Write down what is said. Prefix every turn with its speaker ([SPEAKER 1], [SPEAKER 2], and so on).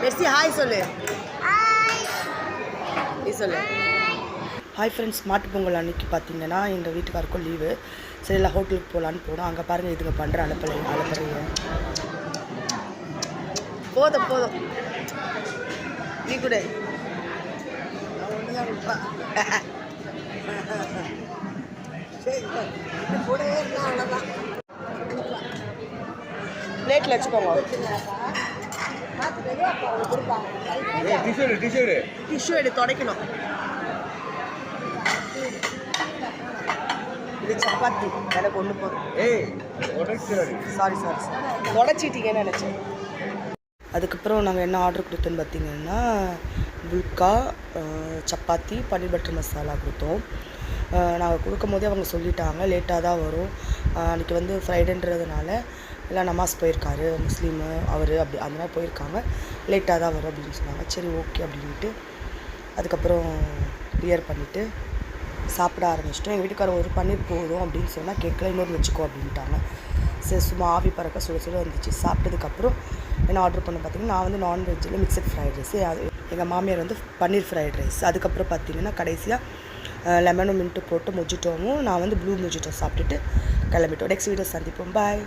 [SPEAKER 1] Bestie hi சொல்லு. நீ சொல்லு. ஹாய் ஃப்ரெண்ட்ஸ், மாட்டு பொங்கல் அன்றைக்கி பார்த்தீங்கன்னா எங்கள் வீட்டுக்காருக்கும் லீவு. சரி எல்லாம் ஹோட்டலுக்கு போகலான்னு போனோம். அங்கே பாருங்கள் இதுங்க பண்ணுற அலப்பறைங்க. போதும் நீ கூட பிளேட்டில் வச்சுக்கோங்க. டிஷ்யூ எடு துடைக்கணும். இது சப்பாத்தி எனக்கு ஒன்று போதும். சாரி தொடச்சிட்டிங்கன்னு நினச்சேன். அதுக்கப்புறம் நாங்கள் என்ன ஆர்டர் கொடுத்தோன்னு பார்த்தீங்கன்னா புல்கா, சப்பாத்தி, பன்னீர் பட்டர் மசாலா கொடுத்தோம். நாங்கள் கொடுக்கும் போதே அவங்க சொல்லிட்டாங்க லேட்டாக தான் வரும். அன்றைக்கி வந்து ஃப்ரைடேன்றதுனால எல்லாம் நமாஸ் போயிருக்காரு, முஸ்லீமு அவர் அப்படி அந்த மாதிரி போயிருக்காங்க, லேட்டாக தான் வரும் அப்படின்னு சொன்னாங்க. சரி ஓகே அப்படின்ட்டு அதுக்கப்புறம் கிளியர் பண்ணிவிட்டு சாப்பிட ஆரம்பிச்சிட்டோம். எங்கள் வீட்டுக்காரர் ஒரு பன்னீர் போதும் அப்படின்னு சொன்னால் கேட்கல, இன்னொரு வச்சுக்கோ அப்படின்ட்டாங்க. சரி சும்மா ஆவி பறக்க சுட வந்துச்சு. சாப்பிட்டதுக்கப்புறம் என்ன ஆர்டர் பண்ண பார்த்தீங்கன்னா நான் வந்து நான்வெஜ்ஜில் மிக்சட் ஃப்ரைட் ரைஸு, அது எங்கள் மாமியார் வந்து பன்னீர் ஃப்ரைட் ரைஸ். அதுக்கப்புறம் பார்த்தீங்கன்னா கடைசியாக லெமனும் மின்ட்டு போட்டு மொஜிட்டோவும், நான் வந்து ப்ளூ மொஜிட்டோ சாப்பிட்டுட்டு கிளம்பிட்டோம். நெக்ஸ்ட் வீடியோ சந்திப்போம். பாய்.